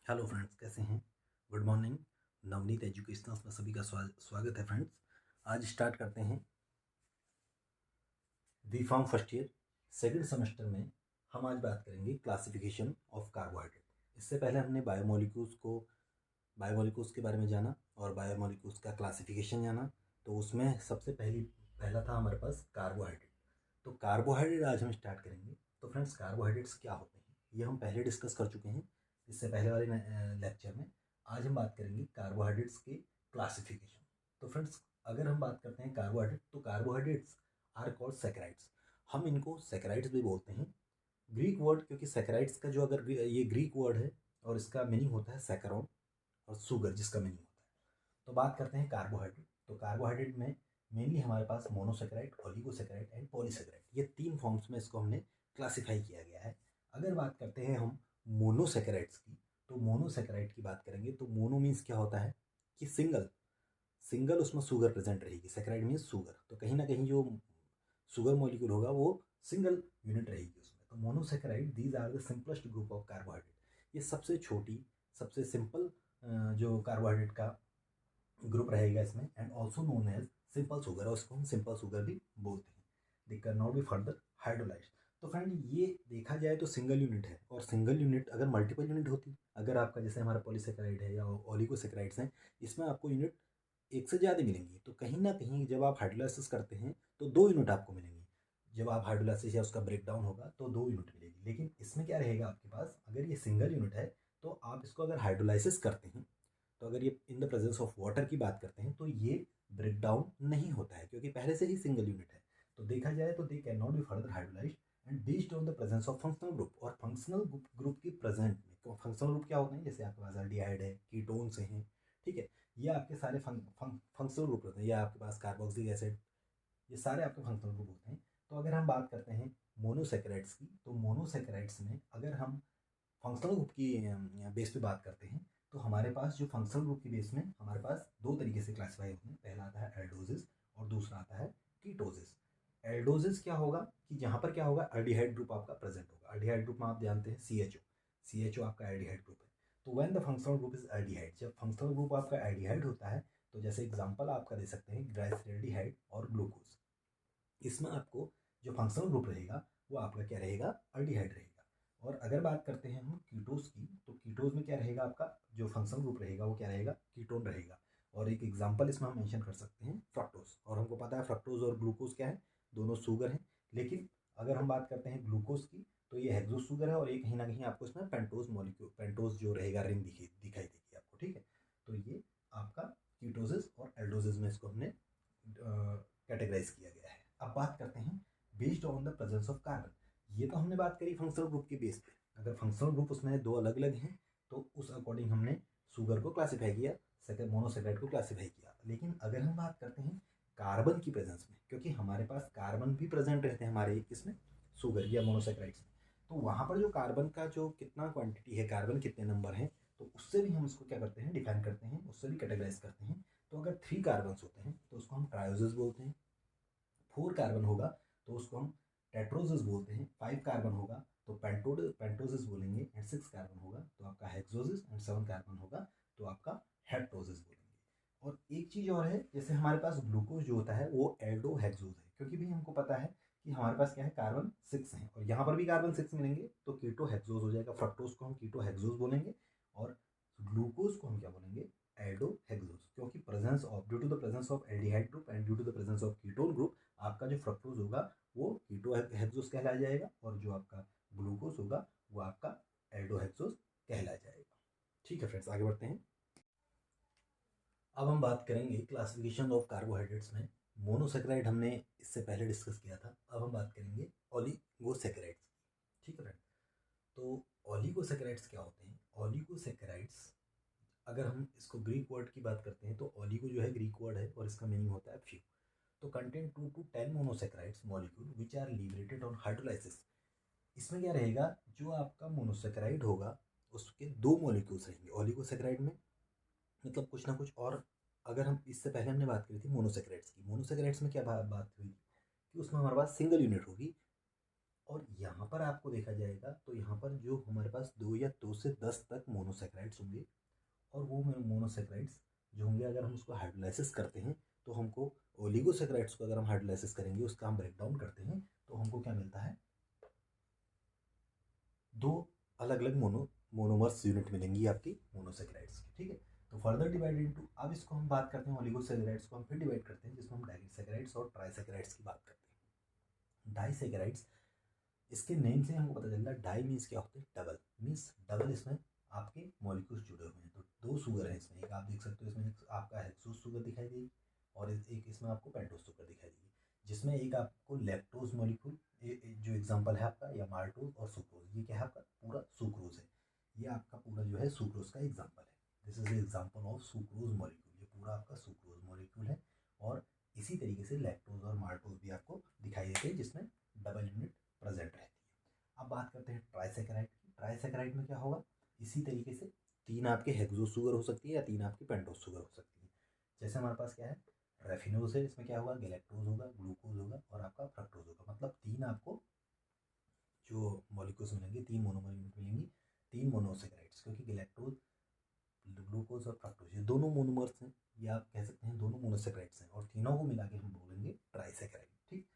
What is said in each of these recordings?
Hello friends, कैसे हैं? Good morning. Navneet एजुकेशनल्स में सभी का स्वागत है फ्रेंड्स। आज स्टार्ट करते हैं B pharm first year second semester में। हम आज बात करेंगे क्लासिफिकेशन ऑफ कार्बोहाइड्रेट। इससे पहले हमने बायोमोलिक्यूल्स के बारे में जाना और बायोमोलिक्यूल्स का क्लासिफिकेशन जाना। तो उसमें सबसे पहला था हमारे पास कार्बोहाइड्रेट। तो कार्बोहाइड्रेट आज हम स्टार्ट करेंगे। तो फ्रेंड्स, कार्बोहाइड्रेट्स क्या होते हैं ये हम पहले डिस्कस कर चुके हैं इससे पहले वाले लेक्चर में। आज हम बात करेंगे कार्बोहाइड्रेट्स के क्लासिफिकेशन। तो फ्रेंड्स, अगर हम बात करते हैं कार्बोहाइड्रेट, तो कार्बोहाइड्रेट्स आर कॉल्ड सैकराइड्स। हम इनको सैकराइड्स भी बोलते हैं। ग्रीक वर्ड, क्योंकि सैकराइड्स का जो अगर ये ग्रीक वर्ड है और इसका मीनिंग होता है सैकरोन और शुगर, जिसका मीनिंग होता है। तो बात करते हैं कार्बोहाइड्रेट। तो कार्बोहाइड्रेट में मेनली हमारे पास मोनोसेकेराइड, ओलिगोसेकेराइड एंड पॉलीसेकेराइड, ये तीन फॉर्म्स में इसको हमने क्लासिफाई किया गया है। अगर बात करते हैं हम मोनोसेकेराइड्स की, तो मोनोसेकेराइड की बात करेंगे तो मोनो मीन्स क्या होता है कि सिंगल सिंगल उसमें शुगर प्रेजेंट रहेगी। सेकेराइड मीन्स शुगर, तो कहीं ना कहीं जो शुगर मॉलिक्यूल होगा वो सिंगल यूनिट रहेगी उसमें। तो monosaccharide these are the simplest group of carbohydrate. ये सबसे छोटी, सबसे सिंपल जो कार्बोहाइड्रेट का ग्रुप रहेगा इसमें, and also known as simple sugar, और उसको हम सिंपल शुगर भी बोलते हैं। They can not be further hydrolysed. तो फ्रेंड, ये देखा जाए तो सिंगल यूनिट है, और सिंगल यूनिट अगर मल्टीपल यूनिट होती, अगर आपका जैसे हमारा पॉलीसेकेराइड है या ओलिगोसेकेराइड्स हैं, इसमें आपको यूनिट एक से ज़्यादा मिलेंगी। तो कहीं ना कहीं जब आप हाइड्रोलाइसिस करते हैं तो दो यूनिट आपको मिलेंगी। जब आप हाइड्रोलाइसिस या उसका ब्रेक डाउन होगा तो दो यूनिट मिलेगी। लेकिन इसमें क्या रहेगा आपके पास, अगर ये सिंगल यूनिट है तो आप इसको अगर हाइड्रोलाइसिस करते हैं, तो अगर ये in the presence of water की बात करते हैं, तो ये ब्रेक डाउन नहीं होता है, क्योंकि पहले से ही सिंगल यूनिट है। तो देखा जाए तो दे can not be further hydrolysed and based on the presence of functional group. और फंक्शनल ग्रुप की प्रेजेंट में, फंक्शनल ग्रुप क्या होते हैं, जैसे आपके पास एल्डिहाइड है, कीटोन्स हैं, ठीक है, ये आपके सारे फंक्शनल ग्रुप होते हैं। या आपके पास कार्बोक्सिलिक एसिड, ये सारे आपके फंक्शनल ग्रुप होते हैं। तो अगर हम बात करते हैं मोनोसेकेराइड्स की, तो मोनोसेकेराइड्स में अगर हम फंक्शनल ग्रुप की बेस पे बात करते हैं, तो हमारे पास जो फंक्शनल ग्रुप की बेस में हमारे पास दो तरीके से क्लासिफाई होते हैं। पहला आता है एल्डोजिस और दूसरा आता है कीटोजिस। एल्डोजिस क्या होगा कि यहाँ पर क्या होगा, एल्डिहाइड ग्रुप आपका प्रेजेंट होगा। एल्डिहाइड ग्रुप में आप जानते हैं सी एच ओ आपका एल्डिहाइड ग्रुप है। तो when the functional group is aldehyde, जब फंक्शनल ग्रुप आपका एल्डिहाइड होता है, तो जैसे एग्जांपल आपका दे सकते हैं ग्लाइसरल्डिहाइड और ग्लूकोज। इसमें आपको जो फंक्शनल ग्रुप रहेगा वो आपका क्या रहेगा, एल्डिहाइड रहेगा। और अगर बात करते हैं हम कीटोज की, तो कीटोज में क्या रहेगा, आपका जो फंक्शनल ग्रुप रहेगा वो क्या रहेगा, कीटोन रहेगा। और एक एग्जांपल इसमें हम मेंशन कर सकते हैं फ्रक्टोज। और हमको पता है फ्रक्टोज और ग्लूकोज क्या है, दोनों शुगर हैं। लेकिन अगर हम बात करते हैं ग्लूकोज की, तो ये हेक्सोज शुगर है, और ये कहीं ना कहीं आपको इसमें पेंटोज मॉलिक्यूल, पेंटोज जो रहेगा रिंग दिखाई देगी आपको, ठीक है। तो ये आपका कीटोसिस और एल्डोसिस में इसको हमने कैटेगराइज किया गया है। अब बात करते हैं based on the presence of carbon. ये तो हमने बात करी फंक्शनल ग्रुप के बेस पे। अगर फंक्शनल ग्रुप उसमें दो अलग अलग हैं, तो उस अकॉर्डिंग हमने शुगर को क्लासीफाई किया, सेकंड मोनोसेकेराइड को क्लासीफाई किया। लेकिन अगर हम बात करते हैं कार्बन की प्रेजेंस में, क्योंकि हमारे पास कार्बन भी प्रेजेंट रहते हैं हमारे इसमें शुगर या मोनोसेकेराइड्स में, तो वहाँ पर जो कार्बन का जो कितना क्वांटिटी है, कार्बन कितने नंबर हैं, तो उससे भी हम इसको क्या करते हैं, डिफाइन करते हैं, उससे भी कैटेगराइज करते हैं। तो अगर 3 कार्बन्स होते हैं तो उसको हम ट्रायोसिस बोलते हैं। 4 कार्बन होगा तो उसको हम टेट्रोसिस बोलते हैं। 5 कार्बन होगा तो पेंटोसिस बोलेंगे, एंड 6 कार्बन होगा तो आपका हेक्सोसिस, एंड 7 कार्बन होगा तो आपका हेप्टोसिस बोलेंगे। और एक चीज़ और है, जैसे हमारे पास ग्लूकोज जो होता है वो एल्डो हेक्सोज है, क्योंकि भी हमको पता है कि हमारे पास क्या है, कार्बन 6 हैं, और यहाँ पर भी कार्बन 6 मिलेंगे, तो कीटो हेक्सोज हो जाएगा। फ्रक्टोज को हम कीटो हेक्सोज बोलेंगे, और ग्लूकोज को हम क्या बोलेंगे, एल्डो हेक्सोज। क्योंकि presence of, due to the presence of aldehyde group and due to the presence of ketone group, आपका जो फ्रक्टोज होगा वो कीटो हेक्सोज कहलाया जाएगा, और जो आपका ग्लूकोज होगा वो आपका एल्डो हेक्सोज कहलाया जाएगा। ठीक है फ्रेंड्स, आगे बढ़ते हैं। अब हम बात करेंगे क्लासिफिकेशन ऑफ कार्बोहाइड्रेट्स में। मोनोसेकेराइड हमने इससे पहले डिस्कस किया था। अब हम बात करेंगे ओलिगोसेकेराइड्स की, ठीक है फ्रेंड। तो ओलिगोसेकेराइड्स क्या होते हैं, ओलिगोसेकेराइड्स अगर हम इसको ग्रीक वर्ड की बात करते हैं, तो ओलिगो जो है ग्रीक वर्ड है और इसका मीनिंग होता है फ्यू। तो content 2 to 10 monosaccharides molecule which are liberated on hydrolysis. इसमें क्या रहेगा, जो आपका मोनोसेकेराइड होगा उसके दो मॉलिक्यूल्स रहेंगे ओलिगोसेकेराइड में, मतलब कुछ ना कुछ। और अगर हम इससे पहले हमने बात करी थी मोनोसेकेराइड्स की, मोनोसेकेराइड्स में क्या बात हुई कि उसमें हमारे पास सिंगल यूनिट होगी, और यहाँ पर आपको देखा जाएगा तो यहाँ पर जो हमारे पास 2 या 2 से 10 तक मोनोसेक्राइड्स होंगे, और वो मोनोसेक्राइड्स जो होंगे अगर हम उसको हाइड्रोलाइसिस करते हैं तो हमको ओलिगोसेक्राइड्स को अगर हम हाइड्रोलाइसिस करेंगे, उसका हम ब्रेक डाउन करते हैं, तो हमको क्या मिलता है, 2 अलग अलग मोनोमर्स यूनिट मिलेंगी आपकी मोनोसेक्राइड्स की। ठीक है, तो फर्दर डिवाइड इनटू, अब इसको हम बात करते हैं ओलिगोसेक्राइड्स को हम फिर डिवाइड करते हैं, जिसमें हम डाइसेक्राइड्स और ट्राइसेक्राइड्स की बात करते हैं। डाइसेक्राइड्स, इसके नेम से हमको पता चलता है, डाई मीन्स क्या होता है, डबल मीन्स डबल, इसमें आपके मॉलिक्यूल्स जुड़े हुए हैं। तो 2 शुगर है इसमें, एक आप देख सकते हो इसमें एक आपका हेक्सोस शुगर दिखाई देगी और एक इसमें आपको पेंटोस शुगर दिखाई देगी, जिसमें एक आपको लैक्टोज मॉलिक्यूल जो एग्जांपल है आपका, या माल्टोज और सुक्रोज, ये क्या है आपका पूरा सुक्रोज है, ये आपका पूरा जो है सुक्रोज का एग्जाम्पल है। This is example of sucrose molecule, ये पूरा आपका सुक्रोज मॉलिक्यूल है। और इसी तरीके से लैक्टोज और माल्टोज भी आपको दिखाई देते हैं, जिसमें डबल यूनिट प्रेजेंट रहती है। अब बात करते हैं ट्राइसेकेराइड की। ट्राइसेकेराइड में क्या होगा, इसी तरीके से 3 आपके हेक्सोस शुगर हो सकती है या 3 आपकी पेंटोस शुगर हो सकती है। जैसे हमारे पास क्या है, रेफिनोज है, इसमें क्या होगा, गैलेक्टोज होगा, ग्लूकोज होगा और आपका फ्रक्टोज होगा। मतलब 3 आपको जो मॉलिक्यूल्स मिलेंगे, 3 मोनोमर यूनिट मिलेंगी, 3 मोनोसेकेराइड्स, क्योंकि गैलेक्टोज, ग्लूकोज और फ्रक्टोज ये दोनों मोनोमर्स हैं, या आप कह सकते हैं दोनों मोनोसेकेराइड्स हैं, और तीनों को मिला के हम बोलेंगे ट्राइसेकेराइड। ठीक,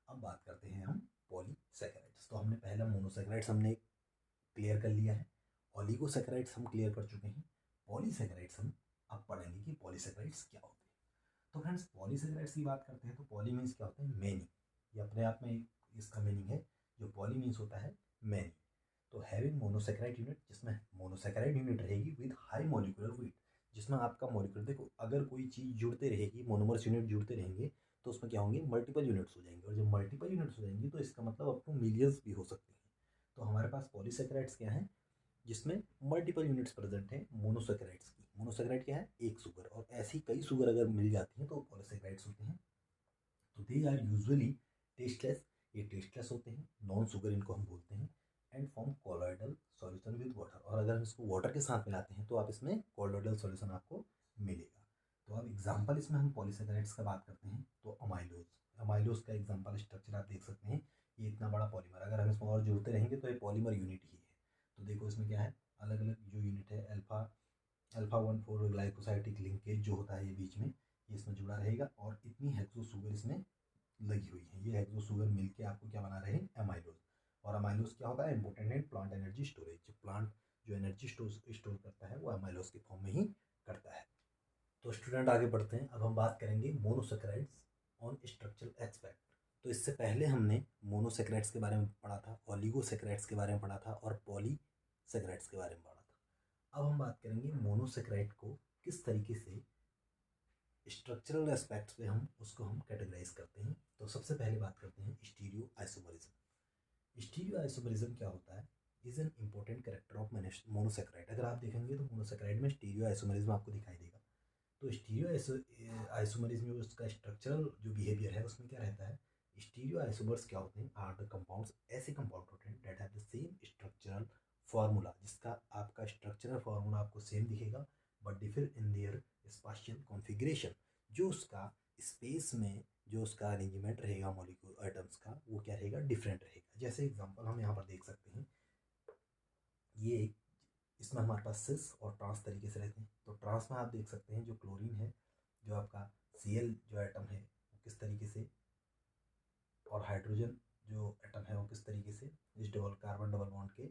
अब बात करते हैं हम पॉलीसेकेराइड्स। तो हमने पहला मोनोसेकेराइड्स हमने क्लियर कर लिया है, ओलिगोसेकेराइड्स हम क्लियर कर चुके हैं, पॉलीसेकेराइड्स हम अब पढ़ेंगे कि पॉलीसेकेराइड्स क्या होते हैं। तो फ्रेंड्स, पॉलीसेकेराइड्स की बात करते हैं तो पॉली मीन्स क्या होता है, मैनी, ये अपने आप में इसका मीनिंग है। जो पॉली मीन्स होता है मैनी, तो हैविंग मोनोसेकेराइड यूनिट, जिसमें मोनोसेकेराइड यूनिट रहेगी विद हाई मॉलिक्यूलर वेट, जिसमें आपका मॉलिक्यूलर, देखो अगर कोई चीज़ जुड़ते रहेगी, मोनोमर्स यूनिट जुड़ते रहेंगे, तो उसमें क्या होंगे, मल्टीपल यूनिट्स हो जाएंगे, और जब मल्टीपल यूनिट्स हो जाएंगी तो इसका मतलब अप टू मिलियंस भी हो सकते हैं। तो हमारे पास पॉलीसेकेराइड्स क्या हैं, जिसमें मल्टीपल यूनिट्स प्रेजेंट हैं मोनोसेकेराइड्स की। मोनोसेकेराइड क्या है, एक शुगर, और ऐसी कई शुगर अगर मिल जाती हैं तो पॉलीसेकेराइड्स होते हैं। तो दे आर यूजुअली टेस्टलेस, ये टेस्टलेस होते हैं, नॉन शुगर इनको हम बोलते हैं, and form colloidal solution with water, और अगर हम इसको वाटर के साथ मिलाते हैं तो आप इसमें कोलोइडल सॉल्यूशन आपको मिलेगा। तो अब एग्जांपल इसमें हम पॉलीसेकेराइड्स का बात करते हैं तो अमाइलोज, अमाइलोज का एग्जांपल स्ट्रक्चर आप देख सकते हैं, ये इतना बड़ा पॉलीमर, अगर हम इसमें और जुड़ते रहेंगे तो ये पॉलीमर यूनिट ही है। तो देखो इसमें क्या है, अलग अलग जो यूनिट है, अल्फा 1,4 ग्लाइकोसाइडिक लिंकेज जो होता है ये बीच में, ये इसमें जुड़ा रहेगा, और इतनी हेक्सो शुगर इसमें लगी हुई है, ये हेक्सो शुगर मिलके आपको क्या बना रहे हैं, एमाइलोज। और एमाइलोज क्या होता है, इंपॉर्टेंट है प्लांट एनर्जी स्टोरेज, जो प्लांट जो एनर्जी स्टोर करता है वो एमाइलोज के फॉर्म में ही करता है। तो स्टूडेंट आगे बढ़ते हैं, अब हम बात करेंगे मोनोसेकेराइड्स ऑन स्ट्रक्चरल एस्पेक्ट। तो इससे पहले हमने मोनोसेकेराइड्स के बारे में पढ़ा था, ओलिगोसेकेराइड्स के बारे में पढ़ा था, और पॉलीसेकेराइड्स के बारे में पढ़ा था। अब हम बात करेंगे मोनोसेकेराइड को किस तरीके से स्ट्रक्चरल एस्पेक्ट्स पे हम उसको हम कैटेगराइज करते हैं। तो सबसे पहले बात करते हैं स्टीरियो आइसोमरिज्म। स्टीरियो आइसोमरिज्म क्या होता है, is an important character of monosaccharide. अगर आप देखेंगे तो मोनोसेकेराइड में स्टीरियो आइसोमरिज्म आपको दिखाई देगा। तो स्टीरियो आइसोमरिज्म में उसका स्ट्रक्चरल जो बिहेवियर है उसमें क्या रहता है, स्टीरियो आइसोमर्स क्या होते हैं, आर द कंपाउंड्स, ऐसे कंपाउंड होते हैं that have the same structural formula, जिसका आपका स्ट्रक्चरल फार्मूला आपको सेम दिखेगा, but differ in their spatial configuration, जो उसका स्पेस में जो उसका अरेंजमेंट रहेगा मॉलिक्यूल आइटम्स का, वो क्या रहेगा, डिफरेंट रहेगा। जैसे एग्जांपल हम यहाँ पर देख सकते हैं, ये एक, इसमें हमारे पास सिस और ट्रांस तरीके से रहते हैं। तो ट्रांस में आप देख सकते हैं जो क्लोरीन है, जो आपका Cl जो एटम है वो किस तरीके से, और हाइड्रोजन जो एटम है वो किस तरीके से इस डबल कार्बन डबल बॉन्ड के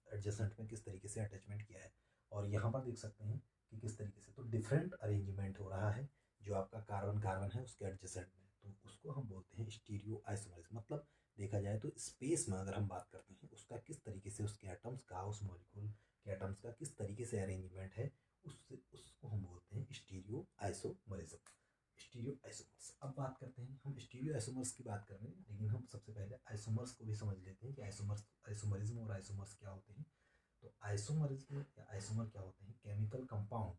एडजेसेंट में किस तरीके से अटैचमेंट किया है। और यहाँ पर देख सकते हैं कि किस तरीके से, तो डिफरेंट अरेंजमेंट हो रहा है जो आपका कार्बन कार्बन है उसके एडजेसेंट में, तो उसको हम बोलते हैं स्टीरियो आइसोमरिज्म। मतलब देखा जाए तो स्पेस में अगर हम बात करते हैं उसका किस तरीके से, उसके एटम्स का, उस मॉलिक्यूल के एटम्स का किस तरीके से अरेंजमेंट है, उससे उसको हम बोलते हैं स्टीरियो आइसोमरिज्म, स्टीरियो आइसोमर्स। अब बात करते हैं, हम स्टीरियो आइसोमर्स की बात कर रहे हैं, लेकिन हम सबसे पहले आइसोमर्स को भी समझ लेते हैं कि आइसोमरिज्म और आइसोमर्स क्या होते हैं। तो आइसोमरिज्म या आइसोमर क्या होते हैं, केमिकल कंपाउंड,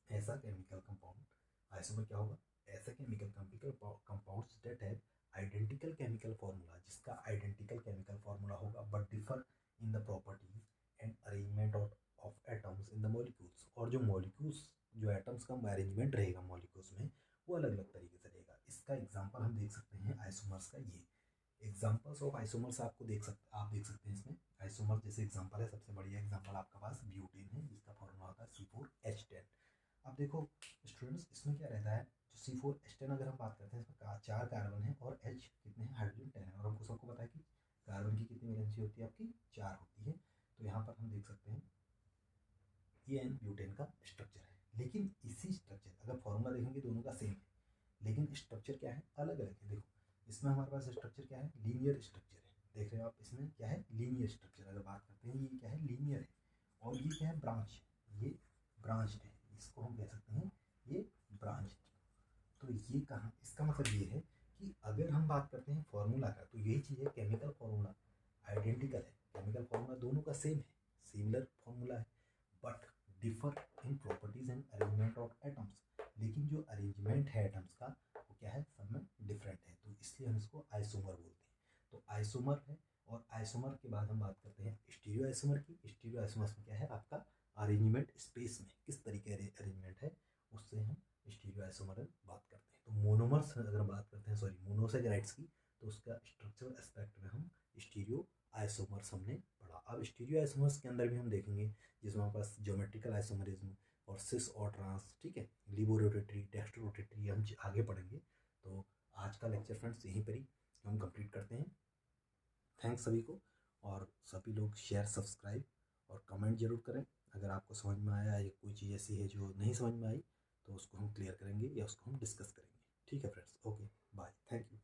ऐसा केमिकल कंपाउंड, आइसोमर क्या होगा, ऐसा chemical compounds that have identical chemical formula, जिसका आइडेंटिकल केमिकल फार्मूला होगा, but differ in the properties and arrangement of atoms in the molecules, और जो मॉलिक्यूल्स जो एटम्स का अरेंजमेंट रहेगा मॉलिक्यूल्स में वो अलग अलग तरीके से रहेगा। इसका एग्जांपल हम देख सकते हैं आइसोमर्स का, ये एग्जाम्पल्स ऑफ आइसोमर्स आप देख सकते हैं इसमें। आइसोमर जैसे एग्जाम्पल है, सबसे बढ़िया एग्जाम्पल आपके पास ब्यूटेन है, जिसका फॉर्मूला होता है C4H10। अब देखो स्टूडेंट्स, इसमें क्या रहता है, जो C4H10 अगर हम बात करते हैं, इसमें 4 कार्बन है और H कितने हैं, हाइड्रोजन 10 है। और हमको सबको पता है कि कार्बन की कितनी वैलेंसी होती है आपकी, 4 होती है। तो यहाँ पर हम देख सकते हैं ये एन ब्यूटेन का स्ट्रक्चर है। लेकिन इसी स्ट्रक्चर, अगर फॉर्मूला देखेंगे दोनों का सेम है, लेकिन स्ट्रक्चर क्या है, अलग अलग है। देखो इसमें हमारे पास स्ट्रक्चर क्या है, लीनियर स्ट्रक्चर है। देख रहे हो आप, इसमें क्या है, लीनियर स्ट्रक्चर। अगर बात करते हैं, ये क्या है, लीनियर है। और ये क्या है, ब्रांच, ये ब्रांच है, इसको हम कह सकते हैं ये ब्रांच। तो ये कहाँ, इसका मतलब ये है कि अगर हम बात करते हैं फॉर्मूला का, तो यही चीज़ है, केमिकल फॉर्मूला आइडेंटिकल है। केमिकल फॉर्मूला दोनों का सेम है, सिमिलर फॉर्मूला है, but differ in properties and arrangement of atoms. लेकिन जो अरेंजमेंट है एटम्स का, वो क्या है, सब में डिफरेंट है। तो इसलिए हम इसको आइसोमर बोलते हैं। तो आइसोमर है। और आइसोमर के बाद हम बात करते हैं स्टीरियो आइसोमर की। स्टीरियो आइसोमर्स में क्या है, आपका अरेंजमेंट स्पेस में किस तरीके अरेंजमेंट है, उससे हम स्टीरियो आइसोमर में बात करते हैं। तो मोनोमर्स अगर हम बात करते हैं, सॉरी मोनोसैकेराइड्स की, तो उसका स्ट्रक्चरल एस्पेक्ट में हम स्टीरियो आइसोमर्स हमने पढ़ा। अब स्टीरियो आइसोमर्स के अंदर भी हम देखेंगे, जिसमें हमारे पास ज्योमेट्रिकल आइसोमरिज्म और सिस और ट्रांस, ठीक है, लिबो रोटेटरी, डेक्स्ट्रो रोटेटरी, हम आगे पढ़ेंगे। तो आज का लेक्चर फ्रेंड्स यहीं पर ही हम कंप्लीट करते हैं। थैंक्स सभी को, और सभी लोग शेयर, सब्सक्राइब और कमेंट जरूर करें। अगर आपको समझ में आया या कोई चीज़ ऐसी है जो नहीं समझ में आई, तो उसको हम क्लियर करेंगे या उसको हम डिस्कस करेंगे। ठीक है friends, okay, bye, thank you.